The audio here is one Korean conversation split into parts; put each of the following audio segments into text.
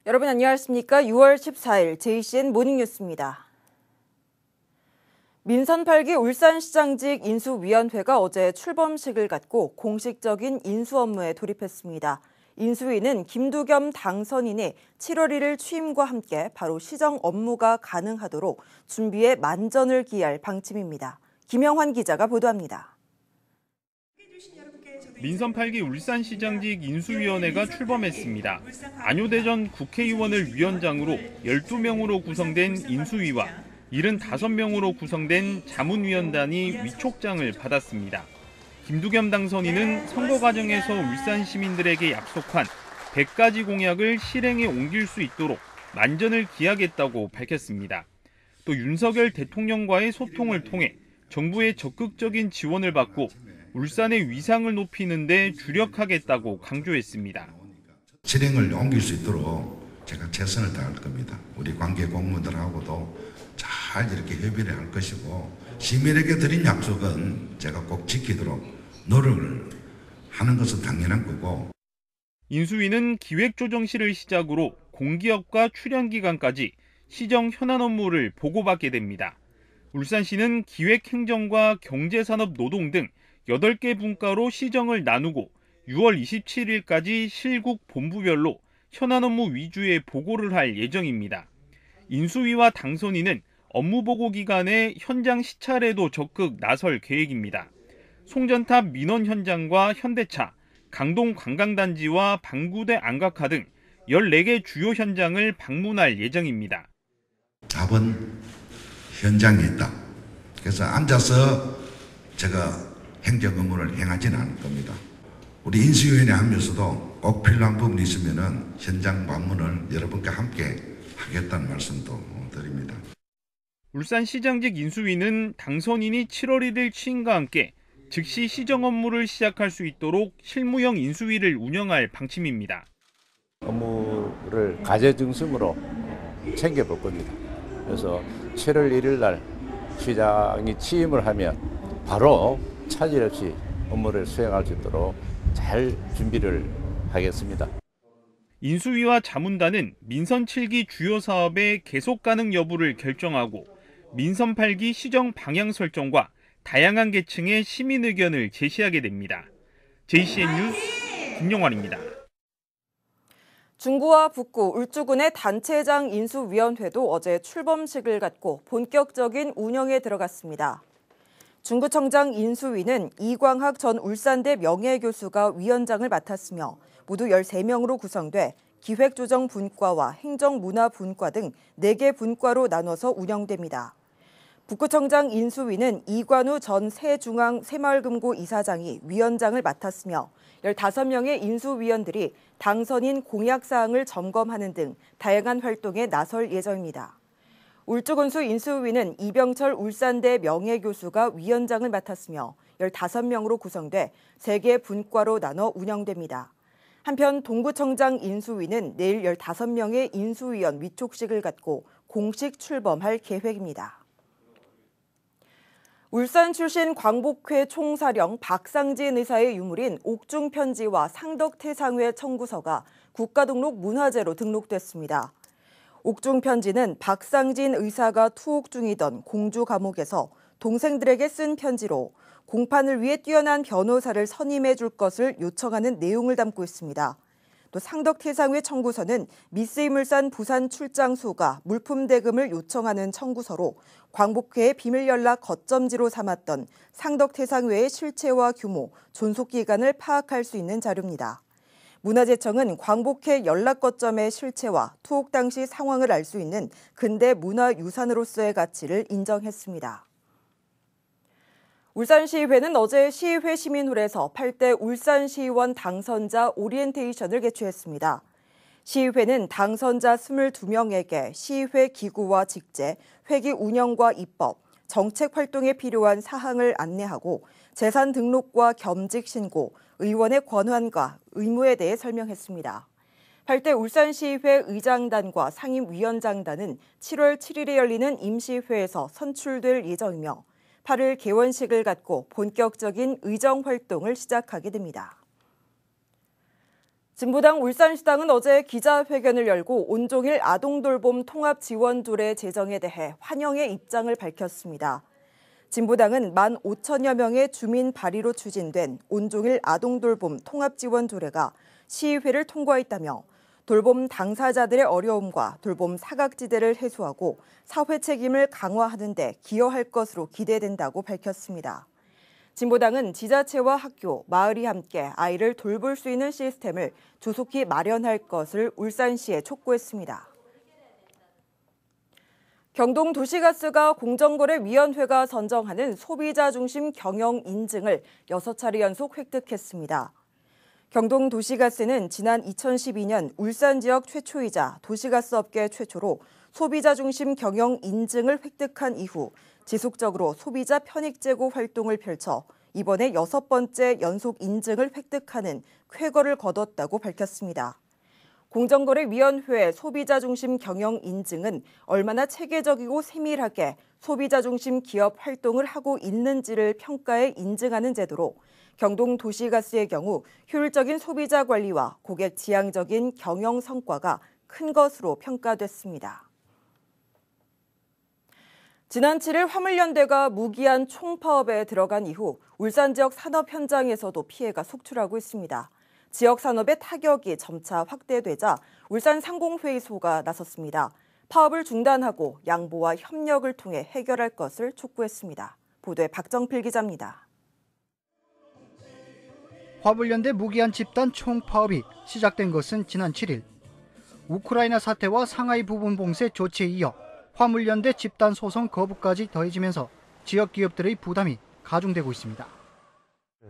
여러분 안녕하십니까? 6월 14일 JCN 모닝뉴스입니다. 민선 8기 울산시장직 인수위원회가 어제 출범식을 갖고 공식적인 인수 업무에 돌입했습니다. 인수위는 김두겸 당선인이 7월 1일 취임과 함께 바로 시정 업무가 가능하도록 준비에 만전을 기할 방침입니다. 김영환 기자가 보도합니다. 민선 8기 울산시장직 인수위원회가 출범했습니다. 안효대 전 국회의원을 위원장으로 12명으로 구성된 인수위와 75명으로 구성된 자문위원단이 위촉장을 받았습니다. 김두겸 당선인은 선거 과정에서 울산 시민들에게 약속한 100가지 공약을 실행에 옮길 수 있도록 만전을 기하겠다고 밝혔습니다. 또 윤석열 대통령과의 소통을 통해 정부의 적극적인 지원을 받고 울산의 위상을 높이는 데 주력하겠다고 강조했습니다. 실행을 옮길 수 있도록 제가 최선을 다할 겁니다. 우리 관계 공무원들하고도 잘 이렇게 협의를 할 것이고 시민에게 드린 약속은 제가 꼭 지키도록 노력을 하는 것은 당연한 거고. 인수위는 기획조정실을 시작으로 공기업과 출연기관까지 시정 현안 업무를 보고받게 됩니다. 울산시는 기획행정과 경제산업 노동 등 8개 분과로 시정을 나누고 6월 27일까지 실국 본부별로 현안 업무 위주의 보고를 할 예정입니다. 인수위와 당선인은 업무 보고 기간에 현장 시찰에도 적극 나설 계획입니다. 송전탑 민원 현장과 현대차, 강동 관광단지와 방구대 안각화 등 14개 주요 현장을 방문할 예정입니다. 답은 현장에 있다. 그래서 앉아서 제가 행정 업무를 행하지는 않을 겁니다. 우리 인수위원회 하면서도 꼭 필요한 부분이 있으면 현장 방문을 여러분과 함께 하겠다는 말씀도 드립니다. 울산시장직 인수위는 당선인이 7월 1일 취임과 함께 즉시 시정 업무를 시작할 수 있도록 실무형 인수위를 운영할 방침입니다. 업무를 과제 중심으로 챙겨볼 겁니다. 그래서 7월 1일 날 시장이 취임을 하면 바로 차질 없이 업무를 수행할 수 있도록 잘 준비를 하겠습니다. 인수위와 자문단은 민선 7기 주요 사업의 계속 가능 여부를 결정하고 민선 8기 시정 방향 설정과 다양한 계층의 시민 의견을 제시하게 됩니다. JCN 뉴스 김영환입니다. 중구와 북구, 울주군의 단체장 인수위원회도 어제 출범식을 갖고 본격적인 운영에 들어갔습니다. 중구청장 인수위는 이광학 전 울산대 명예교수가 위원장을 맡았으며 모두 13명으로 구성돼 기획조정분과와 행정문화분과 등 4개 분과로 나눠서 운영됩니다. 북구청장 인수위는 이관우 전 새중앙새마을금고 이사장이 위원장을 맡았으며 15명의 인수위원들이 당선인 공약사항을 점검하는 등 다양한 활동에 나설 예정입니다. 울주군수 인수위는 이병철 울산대 명예교수가 위원장을 맡았으며 15명으로 구성돼 3개 분과로 나눠 운영됩니다. 한편 동구청장 인수위는 내일 15명의 인수위원 위촉식을 갖고 공식 출범할 계획입니다. 울산 출신 광복회 총사령 박상진 의사의 유물인 옥중편지와 상덕태상회 청구서가 국가등록 문화재로 등록됐습니다. 옥중편지는 박상진 의사가 투옥 중이던 공주 감옥에서 동생들에게 쓴 편지로 공판을 위해 뛰어난 변호사를 선임해 줄 것을 요청하는 내용을 담고 있습니다. 또 상덕태상회 청구서는 미쓰이물산 부산 출장소가 물품 대금을 요청하는 청구서로 광복회의 비밀 연락 거점지로 삼았던 상덕태상회의 실체와 규모, 존속 기간을 파악할 수 있는 자료입니다. 문화재청은 광복회 연락 거점의 실체와 투옥 당시 상황을 알 수 있는 근대 문화유산으로서의 가치를 인정했습니다. 울산시의회는 어제 시의회 시민홀에서 8대 울산시의원 당선자 오리엔테이션을 개최했습니다. 시의회는 당선자 22명에게 시의회 기구와 직제, 회기 운영과 입법, 정책 활동에 필요한 사항을 안내하고 재산 등록과 겸직 신고, 의원의 권한과 의무에 대해 설명했습니다. 8대 울산시의회 의장단과 상임위원장단은 7월 7일에 열리는 임시회에서 선출될 예정이며 8일 개원식을 갖고 본격적인 의정 활동을 시작하게 됩니다. 진보당 울산시당은 어제 기자회견을 열고 온종일 아동돌봄 통합지원조례 제정에 대해 환영의 입장을 밝혔습니다. 진보당은 15,000여 명의 주민 발의로 추진된 온종일 아동돌봄 통합지원조례가 시의회를 통과했다며 돌봄 당사자들의 어려움과 돌봄 사각지대를 해소하고 사회 책임을 강화하는 데 기여할 것으로 기대된다고 밝혔습니다. 진보당은 지자체와 학교, 마을이 함께 아이를 돌볼 수 있는 시스템을 조속히 마련할 것을 울산시에 촉구했습니다. 경동도시가스가 공정거래위원회가 선정하는 소비자 중심 경영 인증을 6차례 연속 획득했습니다. 경동도시가스는 지난 2012년 울산 지역 최초이자 도시가스 업계 최초로 소비자 중심 경영 인증을 획득한 이후 지속적으로 소비자 편익 제고 활동을 펼쳐 이번에 6번째 연속 인증을 획득하는 쾌거를 거뒀다고 밝혔습니다. 공정거래위원회의 소비자 중심 경영 인증은 얼마나 체계적이고 세밀하게 소비자 중심 기업 활동을 하고 있는지를 평가해 인증하는 제도로 경동도시가스의 경우 효율적인 소비자 관리와 고객 지향적인 경영 성과가 큰 것으로 평가됐습니다. 지난 7일 화물연대가 무기한 총파업에 들어간 이후 울산 지역 산업 현장에서도 피해가 속출하고 있습니다. 지역 산업의 타격이 점차 확대되자 울산 상공회의소가 나섰습니다. 파업을 중단하고 양보와 협력을 통해 해결할 것을 촉구했습니다. 보도에 박정필 기자입니다. 화물연대 무기한 집단 총파업이 시작된 것은 지난 7일. 우크라이나 사태와 상하이 부분 봉쇄 조치에 이어 화물연대 집단 소송 거부까지 더해지면서 지역 기업들의 부담이 가중되고 있습니다.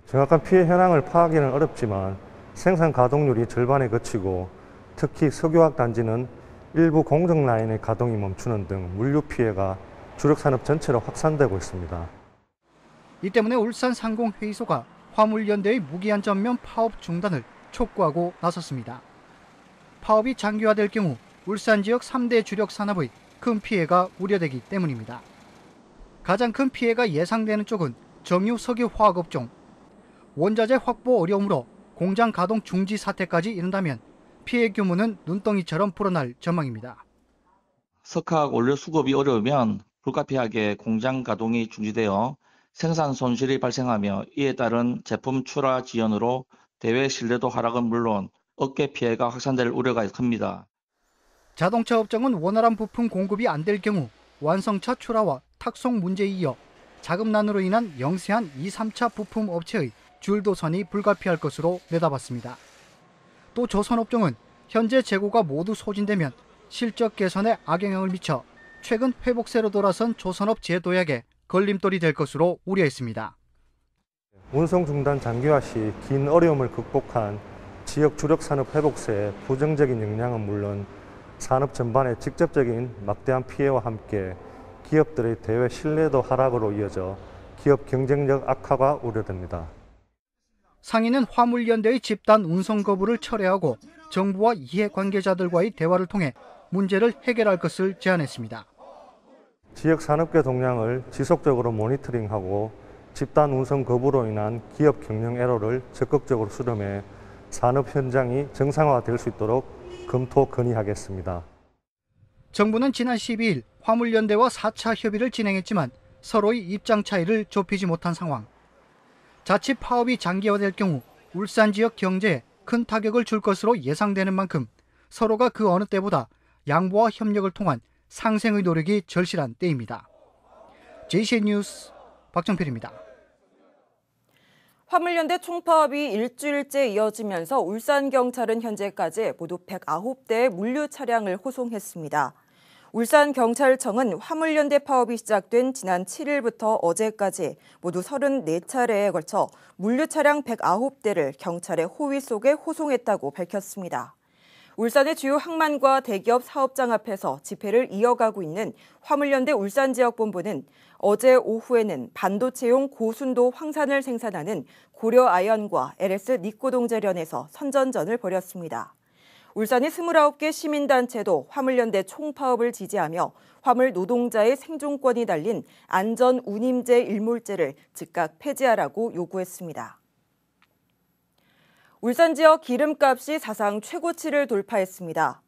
정확한 피해 현황을 파악하기는 어렵지만 생산 가동률이 절반에 그치고 특히 석유화학 단지는 일부 공정 라인의 가동이 멈추는 등 물류 피해가 주력 산업 전체로 확산되고 있습니다. 이 때문에 울산 상공회의소가 화물연대의 무기한 전면 파업 중단을 촉구하고 나섰습니다. 파업이 장기화될 경우 울산 지역 3대 주력 산업의 큰 피해가 우려되기 때문입니다. 가장 큰 피해가 예상되는 쪽은 정유 석유화학업종. 원자재 확보 어려움으로 공장 가동 중지 사태까지 이른다면 피해 규모는 눈덩이처럼 불어날 전망입니다. 석학 원료 수급이 어려우면 불가피하게 공장 가동이 중지되어 생산 손실이 발생하며 이에 따른 제품 출하 지연으로 대외 신뢰도 하락은 물론 업계 피해가 확산될 우려가 큽니다. 자동차 업종은 원활한 부품 공급이 안 될 경우 완성차 출하와 탁송 문제에 이어 자금난으로 인한 영세한 2, 3차 부품 업체의 줄도선이 불가피할 것으로 내다봤습니다. 또 조선업종은 현재 재고가 모두 소진되면 실적 개선에 악영향을 미쳐 최근 회복세로 돌아선 조선업 재도약에 걸림돌이 될 것으로 우려했습니다. 운송 중단 장기화 시 긴 어려움을 극복한 지역 주력 산업 회복세의 부정적인 영향은 물론 산업 전반의 직접적인 막대한 피해와 함께 기업들의 대외 신뢰도 하락으로 이어져 기업 경쟁력 악화가 우려됩니다. 상인은 화물연대의 집단 운송 거부를 철회하고 정부와 이해관계자들과의 대화를 통해 문제를 해결할 것을 제안했습니다. 지역 산업계 동향을 지속적으로 모니터링하고 집단 운송 거부로 인한 기업 경영 애로를 적극적으로 수렴해 산업 현장이 정상화될 수 있도록 검토 건의하겠습니다. 정부는 지난 12일 화물연대와 4차 협의를 진행했지만 서로의 입장 차이를 좁히지 못한 상황. 자칫 파업이 장기화될 경우 울산 지역 경제에 큰 타격을 줄 것으로 예상되는 만큼 서로가 그 어느 때보다 양보와 협력을 통한 상생의 노력이 절실한 때입니다. JCN 뉴스 박정필입니다. 화물연대 총파업이 일주일째 이어지면서 울산경찰은 현재까지 모두 109대의 물류 차량을 호송했습니다. 울산경찰청은 화물연대 파업이 시작된 지난 7일부터 어제까지 모두 34차례에 걸쳐 물류 차량 109대를 경찰의 호위 속에 호송했다고 밝혔습니다. 울산의 주요 항만과 대기업 사업장 앞에서 집회를 이어가고 있는 화물연대 울산지역본부는 어제 오후에는 반도체용 고순도 황산을 생산하는 고려아연과 LS 니코동재련에서 선전전을 벌였습니다. 울산의 29개 시민단체도 화물연대 총파업을 지지하며 화물 노동자의 생존권이 달린 안전운임제 일몰제를 즉각 폐지하라고 요구했습니다. 울산 지역 기름값이 사상 최고치를 돌파했습니다.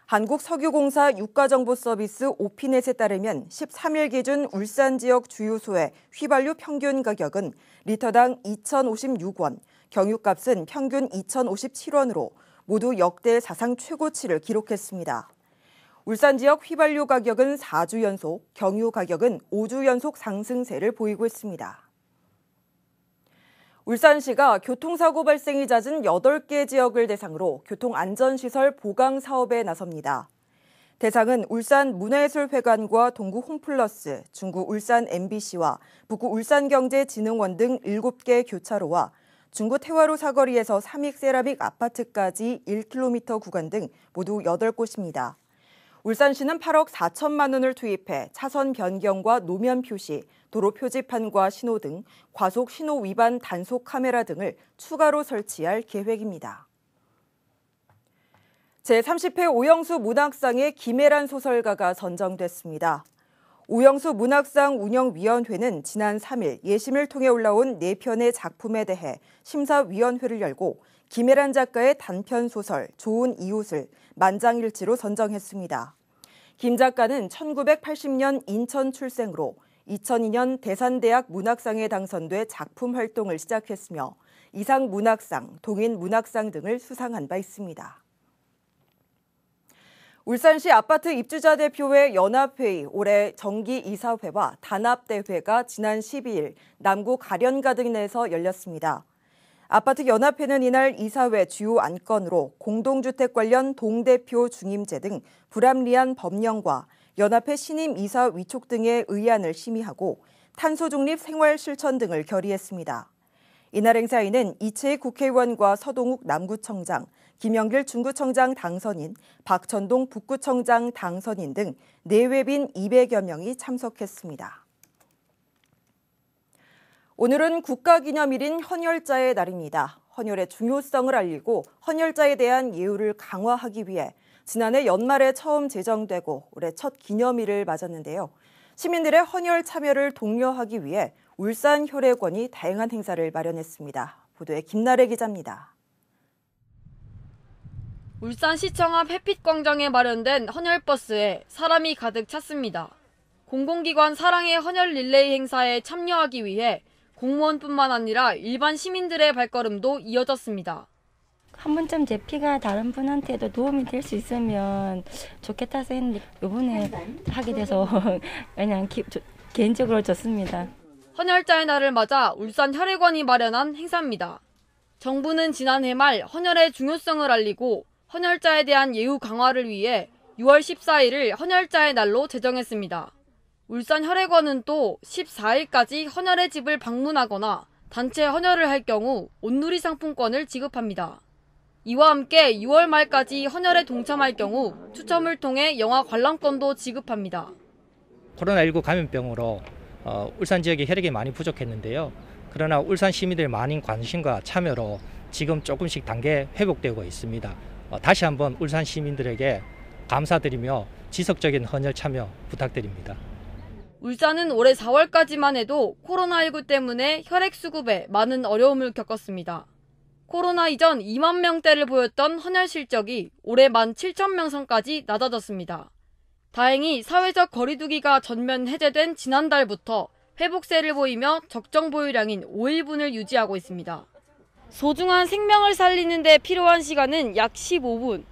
한국석유공사 유가정보서비스 오피넷에 따르면 13일 기준 울산 지역 주유소의 휘발유 평균 가격은 리터당 2,056원, 경유값은 평균 2,057원으로 모두 역대 사상 최고치를 기록했습니다. 울산 지역 휘발유 가격은 4주 연속, 경유 가격은 5주 연속 상승세를 보이고 있습니다. 울산시가 교통사고 발생이 잦은 8개 지역을 대상으로 교통안전시설 보강 사업에 나섭니다. 대상은 울산 문화예술회관과 동구 홈플러스, 중구 울산 MBC와 북구 울산경제진흥원 등 7개 교차로와 중구 태화로 사거리에서 삼익 세라믹 아파트까지 1km 구간 등 모두 8곳입니다. 울산시는 8억 4천만 원을 투입해 차선 변경과 노면 표시, 도로 표지판과 신호 등 과속 신호 위반 단속 카메라 등을 추가로 설치할 계획입니다. 제30회 오영수 문학상에 김혜란 소설가가 선정됐습니다. 오영수 문학상 운영위원회는 지난 3일 예심을 통해 올라온 4편의 작품에 대해 심사위원회를 열고 김혜란 작가의 단편 소설 좋은 이웃을 만장일치로 선정했습니다. 김 작가는 1980년 인천 출생으로 2002년 대산대학 문학상에 당선돼 작품 활동을 시작했으며 이상 문학상, 동인 문학상 등을 수상한 바 있습니다. 울산시 아파트 입주자 대표회 연합회의 올해 정기이사회와 단합대회가 지난 12일 남구 가련가든에서 열렸습니다. 아파트 연합회는 이날 이사회 주요 안건으로 공동주택 관련 동대표 중임제 등 불합리한 법령과 연합회 신임 이사 위촉 등의 의안을 심의하고 탄소중립 생활실천 등을 결의했습니다. 이날 행사에는 이채익 국회의원과 서동욱 남구청장, 김영길 중구청장 당선인, 박천동 북구청장 당선인 등 내외빈 200여 명이 참석했습니다. 오늘은 국가기념일인 헌혈자의 날입니다. 헌혈의 중요성을 알리고 헌혈자에 대한 예우를 강화하기 위해 지난해 연말에 처음 제정되고 올해 첫 기념일을 맞았는데요. 시민들의 헌혈 참여를 독려하기 위해 울산혈액원이 다양한 행사를 마련했습니다. 보도에 김나래 기자입니다. 울산시청 앞 햇빛광장에 마련된 헌혈버스에 사람이 가득 찼습니다. 공공기관 사랑의 헌혈 릴레이 행사에 참여하기 위해 공무원뿐만 아니라 일반 시민들의 발걸음도 이어졌습니다. 한 번쯤 제 피가 다른 분한테도 도움이 될 수 있으면 좋겠다 했는데 이번에 하게 돼서 그냥 개인적으로 좋습니다. 헌혈자의 날을 맞아 울산혈액원이 마련한 행사입니다. 정부는 지난해 말 헌혈의 중요성을 알리고 헌혈자에 대한 예우 강화를 위해 6월 14일을 헌혈자의 날로 제정했습니다. 울산혈액원은 또 14일까지 헌혈의 집을 방문하거나 단체 헌혈을 할 경우 온누리 상품권을 지급합니다. 이와 함께 6월 말까지 헌혈에 동참할 경우 추첨을 통해 영화 관람권도 지급합니다. 코로나19 감염병으로 울산 지역에 혈액이 많이 부족했는데요. 그러나 울산 시민들의 많은 관심과 참여로 지금 조금씩 단계 회복되고 있습니다. 다시 한번 울산 시민들에게 감사드리며 지속적인 헌혈 참여 부탁드립니다. 울산은 올해 4월까지만 해도 코로나19 때문에 혈액 수급에 많은 어려움을 겪었습니다. 코로나 이전 2만 명대를 보였던 헌혈 실적이 올해 17,000명 선까지 낮아졌습니다. 다행히 사회적 거리두기가 전면 해제된 지난달부터 회복세를 보이며 적정 보유량인 5일분을 유지하고 있습니다. 소중한 생명을 살리는 데 필요한 시간은 약 15분.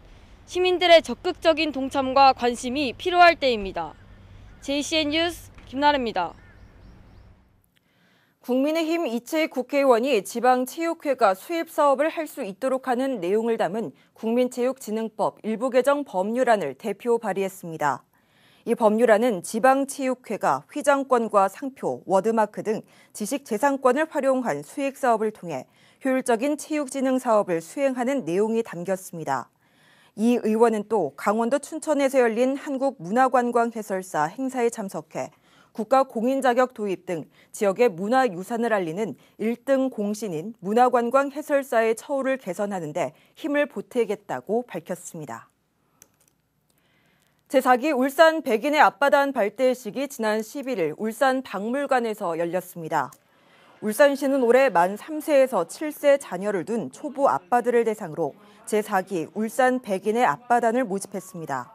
시민들의 적극적인 동참과 관심이 필요할 때입니다. JCN 뉴스 김나래입니다. 국민의힘 이채익 국회의원이 지방체육회가 수입 사업을 할 수 있도록 하는 내용을 담은 국민체육진흥법 일부 개정 법률안을 대표 발의했습니다. 이 법률안은 지방체육회가 휘장권과 상표, 워드마크 등 지식재산권을 활용한 수익 사업을 통해 효율적인 체육진흥 사업을 수행하는 내용이 담겼습니다. 이 의원은 또 강원도 춘천에서 열린 한국문화관광해설사 행사에 참석해 국가 공인 자격 도입 등 지역의 문화유산을 알리는 1등 공신인 문화관광해설사의 처우를 개선하는 데 힘을 보태겠다고 밝혔습니다. 제4기 울산 백인의 앞바다한 발대식이 지난 11일 울산 박물관에서 열렸습니다. 울산시는 올해 만 3세에서 7세 자녀를 둔 초보 아빠들을 대상으로 제4기 울산 백인의 아빠단을 모집했습니다.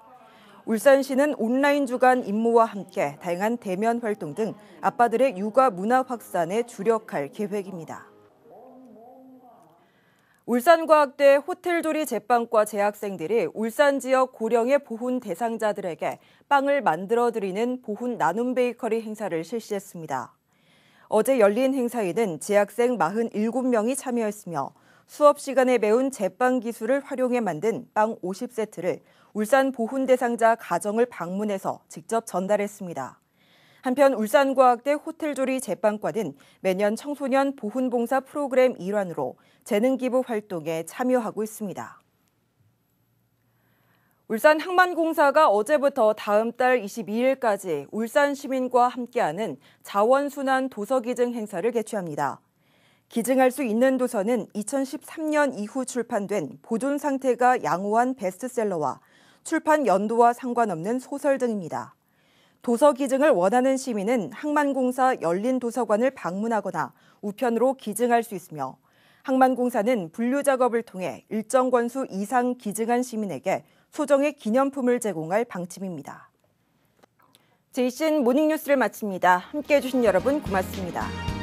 울산시는 온라인 주간 임무와 함께 다양한 대면 활동 등 아빠들의 육아 문화 확산에 주력할 계획입니다. 울산과학대 호텔조리 제빵과 재학생들이 울산 지역 고령의 보훈 대상자들에게 빵을 만들어드리는 보훈 나눔 베이커리 행사를 실시했습니다. 어제 열린 행사에는 재학생 47명이 참여했으며 수업 시간에 배운 제빵 기술을 활용해 만든 빵 50세트를 울산 보훈 대상자 가정을 방문해서 직접 전달했습니다. 한편 울산과학대 호텔조리 제빵과는 매년 청소년 보훈봉사 프로그램 일환으로 재능기부 활동에 참여하고 있습니다. 울산 항만공사가 어제부터 다음 달 22일까지 울산 시민과 함께하는 자원순환 도서기증 행사를 개최합니다. 기증할 수 있는 도서는 2013년 이후 출판된 보존 상태가 양호한 베스트셀러와 출판 연도와 상관없는 소설 등입니다. 도서 기증을 원하는 시민은 항만공사 열린 도서관을 방문하거나 우편으로 기증할 수 있으며 항만공사는 분류 작업을 통해 일정 권수 이상 기증한 시민에게 소정의 기념품을 제공할 방침입니다. JCN 모닝뉴스를 마칩니다. 함께해 주신 여러분 고맙습니다.